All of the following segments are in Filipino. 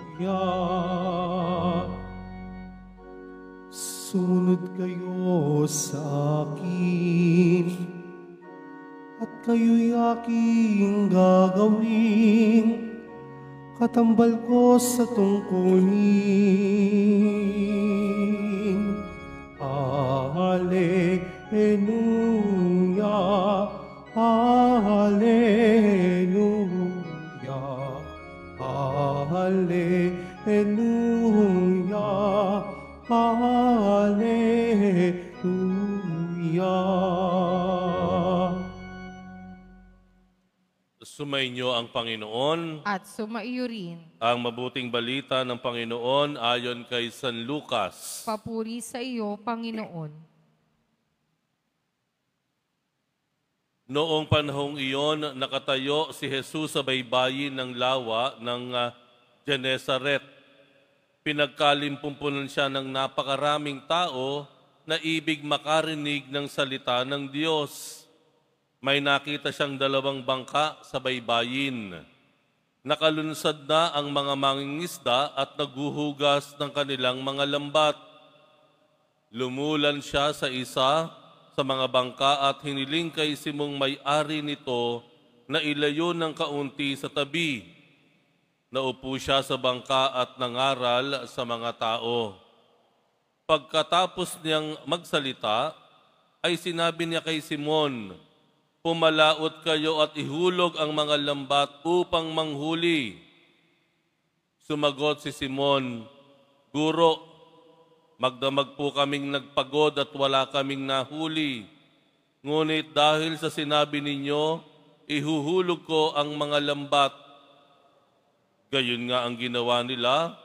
Hallelujah. Sumunod kayo sa akin, at kayo'y aking gagawin, katambal ko sa tungkulin. Hallelujah, hallelujah, hallelujah, hallelujah. Sumainyo ang Panginoon. At sumaiyo rin. Ang mabuting balita ng Panginoon ayon kay San Lucas. Papuri sa iyo, Panginoon. Noong panahong iyon, nakatayo si Jesus sa baybayin ng lawa ng Genesaret. Pinagkalimpumpunan siya ng napakaraming tao na ibig makarinig ng salita ng Diyos. May nakita siyang 2 bangka sa baybayin. Nakalunsad na ang mga mangingisda at naghuhugas ng kanilang mga lambat. Lumulan siya sa isa sa mga bangka at hiniling kay Simong may-ari nito na ilayo ng kaunti sa tabi. Naupo siya sa bangka at nangaral sa mga tao. Pagkatapos niyang magsalita, ay sinabi niya kay Simon, "Pumalaot kayo at ihulog ang mga lambat upang manghuli." Sumagot si Simon, "Guro, magdamag po kaming nagpagod at wala kaming nahuli. Ngunit dahil sa sinabi ninyo, ihuhulog ko ang mga lambat." Gayon nga ang ginawa nila,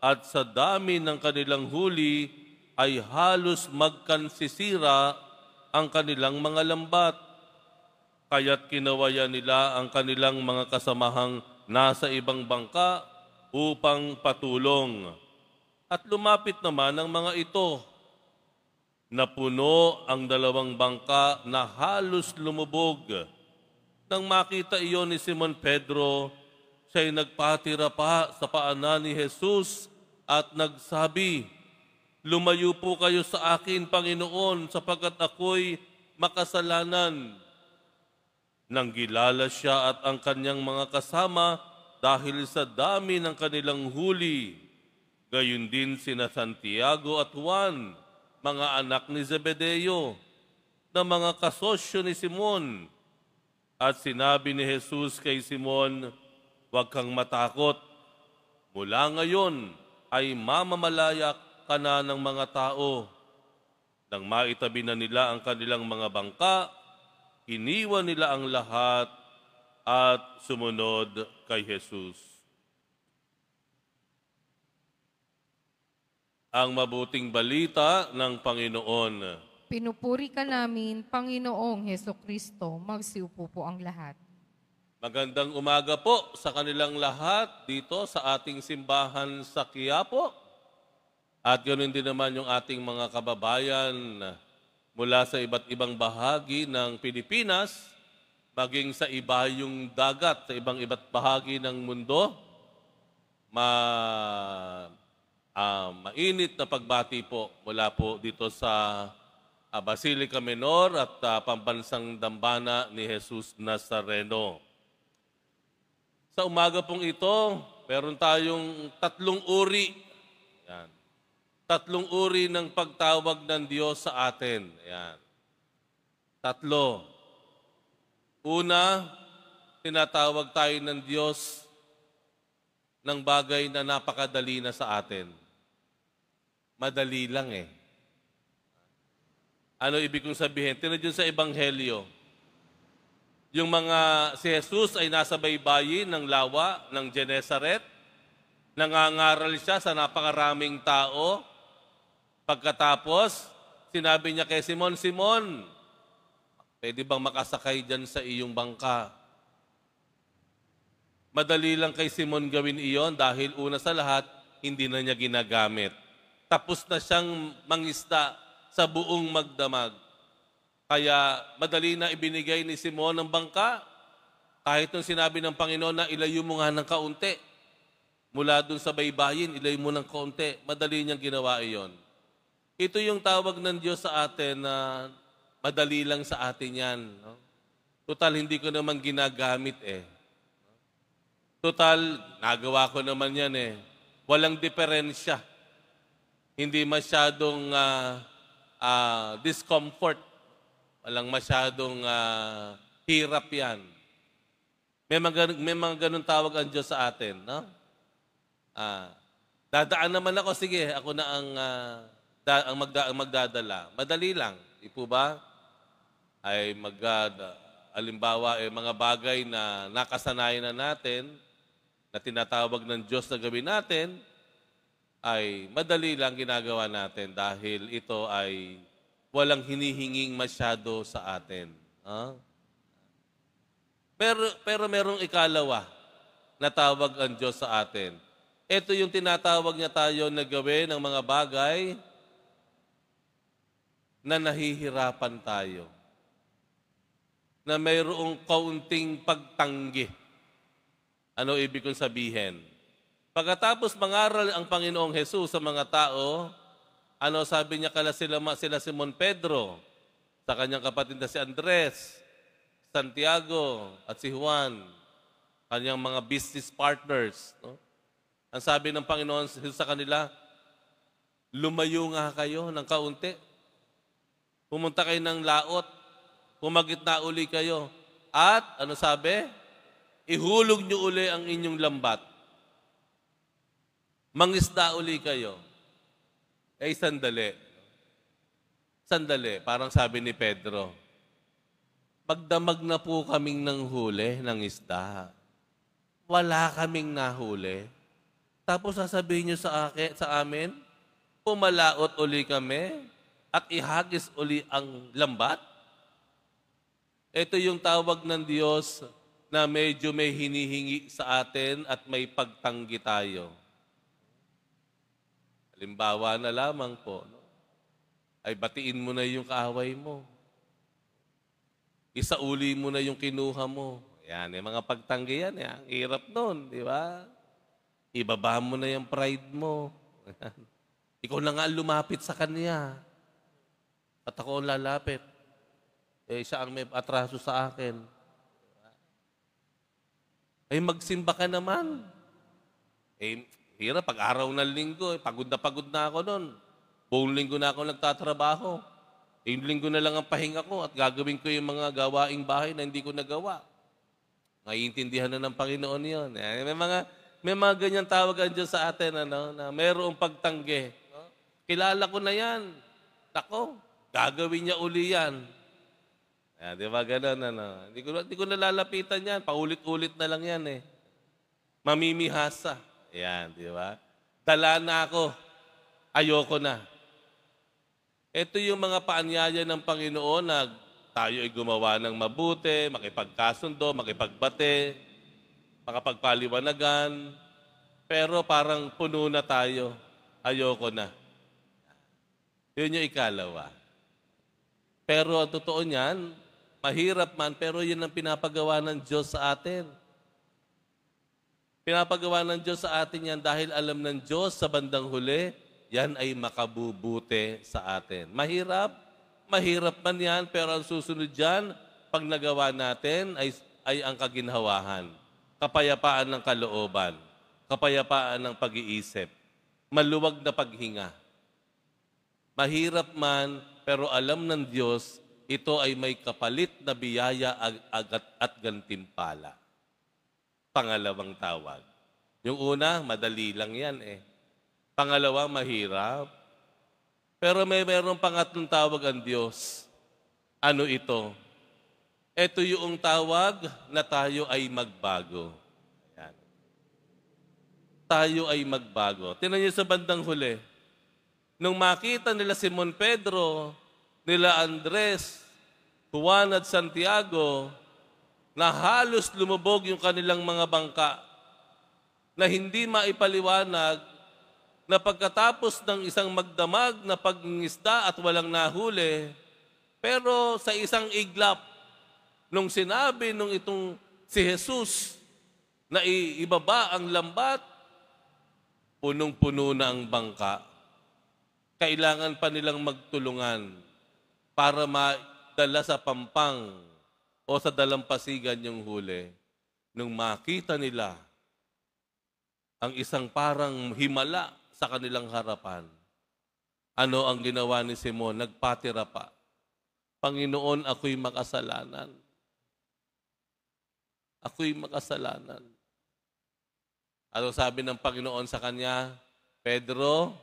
at sa dami ng kanilang huli ay halos magkansisira ang kanilang mga lambat. Kaya't kinawayan nila ang kanilang mga kasamahang nasa ibang bangka upang patulong. At lumapit naman ang mga ito. Napuno ang 2 bangka na halos lumubog. Nang makita iyon ni Simon Pedro, siya'y nagpatira pa sa paanan ni Jesus at nagsabi, "Lumayo po kayo sa akin, Panginoon, sapagkat ako'y makasalanan." Nang gilala siya at ang kanyang mga kasama dahil sa dami ng kanilang huli. Gayon din sina Santiago at Juan, mga anak ni Zebedeo, na mga kasosyo ni Simon. At sinabi ni Jesus kay Simon, "Huwag kang matakot. Mula ngayon ay mamamalayak ka na ng mga tao." Nang maitabi na nila ang kanilang mga bangka, iniwan nila ang lahat at sumunod kay Jesus. Ang mabuting balita ng Panginoon. Pinupuri ka namin, Panginoong Hesukristo. Magsiupo po ang lahat. Magandang umaga po sa kanilang lahat dito sa ating simbahan sa Quiapo. At ganoon din naman yung ating mga kababayan mula sa iba't ibang bahagi ng Pilipinas, maging sa ibayong dagat, sa iba't bahagi ng mundo. Mainit na pagbati po mula po dito sa Basilica Menor at Pambansang Dambana ni Jesus Nazareno. Sa umaga pong ito, meron tayong 3 uri. Yan. 3 uri ng pagtawag ng Diyos sa atin. Yan. 3. Una, tinatawag tayo ng Diyos ng bagay na napakadali na sa atin. Madali lang eh. Ano ibig kong sabihin? Tingnan dyan sa Ebanghelyo. Yung si Jesus ay nasa baybayin ng lawa ng Genesaret. Nangangaral siya sa napakaraming tao. Pagkatapos, sinabi niya kay Simon, "Simon, pwede bang makasakay dyan sa iyong bangka?" Madali lang kay Simon gawin iyon dahil una sa lahat, hindi na niya ginagamit. Tapos na siyang mangisda sa buong magdamag. Kaya madali na ibinigay ni Simon ang bangka. Kahit nung sinabi ng Panginoon na ilayo mo nga ng kaunti. Mula dun sa baybayin, ilayo mo ng kaunti. Madali niyang ginawa iyon. Ito yung tawag ng Diyos sa atin na madali lang sa atin yan. No? Total, hindi ko naman ginagamit eh. Total, nagawa ko naman yan eh. Walang diferensya. Hindi masyadong discomfort. Walang masyadong hirap yan. May mga ganun tawag ang Diyos sa atin. No? Dadaan naman ako, sige, ako na ang magdadala. Madali lang. Di po ba? Ay alimbawa, mga bagay na nakasanayan na natin, na tinatawag ng Diyos na gawin natin, ay madali lang ginagawa natin dahil ito ay walang hinihinging masyado sa atin. Pero merong ikalawa na tawag ang Diyos sa atin. Ito yung tinatawag niya tayo na gawin ng mga bagay na nahihirapan tayo. Na mayroong kaunting pagtanggi. Ano ibig kong sabihin? Pagkatapos mangaral ang Panginoong Jesus sa mga tao, ano sabi niya sila Simon Pedro, sa kanyang kapatid na si Andres, Santiago at si Juan, kanyang mga business partners. No? Ang sabi ng Panginoon sa kanila, lumayo nga kayo ng kaunti. Pumunta kayo ng laot. Pumagitna uli kayo. At, ano sabi? Ihulog niyo uli ang inyong lambat. Mangisda uli kayo. Sandali. Sandali, parang sabi ni Pedro, magdamag na po kaming ng huli ng isda. Wala kaming nahuli. Tapos sasabihin niyo sa amin, pumalaot uli kami at ihagis uli ang lambat? Ito yung tawag ng Diyos na medyo may hinihingi sa atin at may pagtanggi tayo. Halimbawa na lamang po, no? Ay batiin mo na yung kaaway mo. Isauli mo na yung kinuha mo. Yan, yung mga pagtanggi yan. Ang hirap nun, di ba? Ibaba mo na yung pride mo. Ikaw na nga lumapit sa kanya. At ako ang lalapit. Siya ang may atraso sa akin. Magsimba ka naman. Hirap, pag araw ng linggo, pagod na ako nun. Buong linggo na ako nagtatrabaho. Yung linggo na lang ang pahinga ko at gagawin ko yung mga gawaing bahay na hindi ko nagawa. Naiintindihan na ng Panginoon yun. May mga ganyan tawag ang Diyos sa atin, na mayroong pagtanggi. No? Kilala ko na yan. Tako, gagawin niya uli yan. Di ba ganun? Hindi ko nalalapitan yan. Paulit-ulit na lang yan eh. Mamimihasa. Yan, di ba? Dala na ako. Ayoko na. Ito yung mga paanyaya ng Panginoon na tayo ay gumawa ng mabuti, makipagkasundo, makipagbate, makapagpaliwanagan. Pero parang puno na tayo. Ayoko na. Yun yung ikalawa. Pero ang totoo niyan, mahirap man, pero yun ang pinapagawa ng Diyos sa atin. Pinapagawa ng Diyos sa atin yan dahil alam ng Diyos sa bandang huli, yan ay makabubuti sa atin. Mahirap? Mahirap man yan, pero ang susunod dyan, pag nagawa natin, ay ang kaginhawahan. Kapayapaan ng kalooban. Kapayapaan ng pag-iisip. Maluwag na paghinga. Mahirap man, pero alam ng Diyos, ito ay may kapalit na biyaya at gantimpala. Pangalawang tawag. Yung una, madali lang yan eh. Pangalawa, mahirap. Pero mayroong pangatlong tawag ang Diyos. Ano ito? Ito yung tawag na tayo ay magbago. Ayan. Tayo ay magbago. Tingnan niyo sa bandang huli. Nung makita nila Simon Pedro, nila Andres, Juan at Santiago, na halos lumubog yung kanilang mga bangka, na hindi maipaliwanag na pagkatapos ng isang magdamag na pangingisda at walang nahuli, Pero sa isang iglap, nung sinabi nung itong si Jesus na ibaba ang lambat, punong-puno na ang bangka. Kailangan pa nilang magtulungan para madala sa pampang o sa dalampasigan yung huli. Nung makita nila ang isang parang himala sa kanilang harapan, ano ang ginawa ni Simon? Nagpatira pa. Panginoon, ako'y makasalanan. Ako'y makasalanan. Ano sabi ng Panginoon sa kanya? Pedro,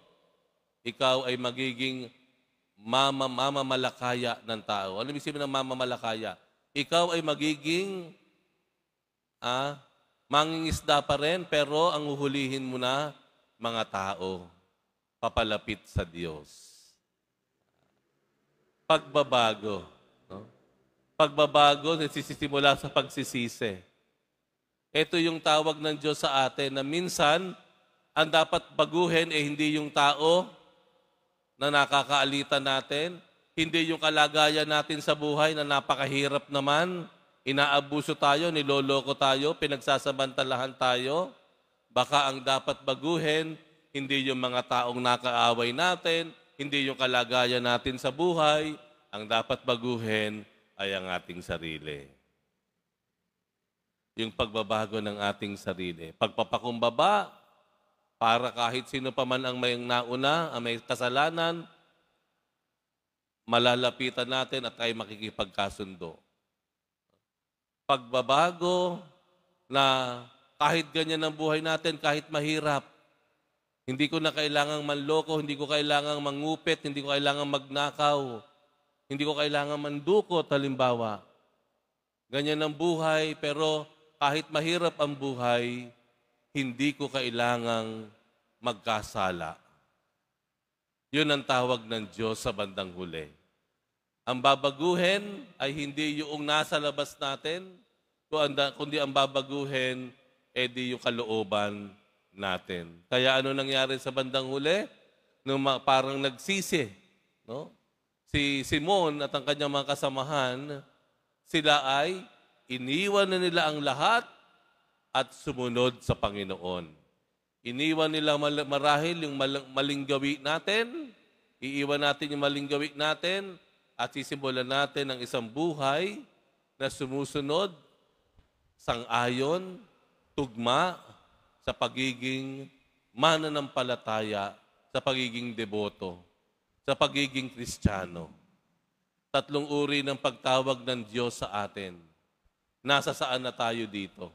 ikaw ay magiging mamamalakaya ng tao. Ano ibig sabihin ng mamamalakaya? Ikaw ay magiging mangingisda pa rin, pero ang uhulihin mo na mga tao papalapit sa Diyos. Pagbabago. No? Pagbabago, nagsisimula sa pagsisisi. Ito yung tawag ng Diyos sa atin na minsan, ang dapat baguhin hindi yung tao na nakakaalitan natin, hindi yung kalagayan natin sa buhay na napakahirap naman, inaabuso tayo, niloloko tayo, pinagsasamantalahan tayo. Baka ang dapat baguhin, hindi yung mga taong nakaaway natin, hindi yung kalagayan natin sa buhay. Ang dapat baguhin ay ang ating sarili. Yung pagbabago ng ating sarili. Pagpapakumbaba, para kahit sino pa man ang may nauna, ang may kasalanan, malalapitan natin at tayo makikipagkasundo. Pagbabago na kahit ganyan ang buhay natin, kahit mahirap, hindi ko na kailangang manloko, hindi ko kailangang mangupit, hindi ko kailangang magnakaw, hindi ko kailangang mandukot, halimbawa. Ganyan ang buhay, pero kahit mahirap ang buhay, hindi ko kailangang magkasala. Yun ang tawag ng Diyos sa bandang huli. Ang babaguhin ay hindi yung nasa labas natin, kundi ang babaguhin ay di yung kalooban natin. Kaya ano nangyari sa bandang huli? Nung parang nagsisi, no? Si Simon at ang kanyang mga kasamahan, sila ay iniwan na nila ang lahat at sumunod sa Panginoon. Iniwan nila marahil yung maling gawi natin, iiwan natin yung maling gawi natin, at sisimulan natin ang isang buhay na sumusunod, sang-ayon, tugma, sa pagiging mananampalataya, sa pagiging deboto, sa pagiging Kristiyano. Tatlong uri ng pagtawag ng Diyos sa atin. Nasa saan na tayo dito?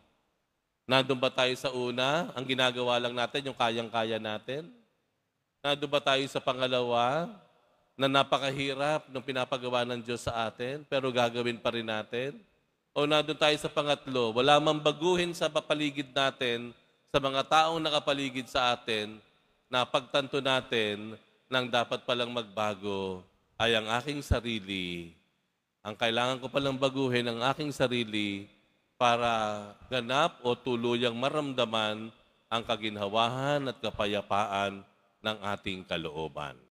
Nandun ba tayo sa una? Ang ginagawa lang natin, yung kayang-kaya natin? Nandun ba tayo sa pangalawa, na napakahirap ng pinapagawa ng Diyos sa atin, pero gagawin pa rin natin? O nandun tayo sa pangatlo, wala mang baguhin sa papaligid natin, sa mga taong nakapaligid sa atin, na pagtanto natin nang dapat palang magbago ay ang aking sarili. Ang kailangan ko palang baguhin ang aking sarili para ganap o tuluyang maramdaman ang kaginhawahan at kapayapaan ng ating kalooban.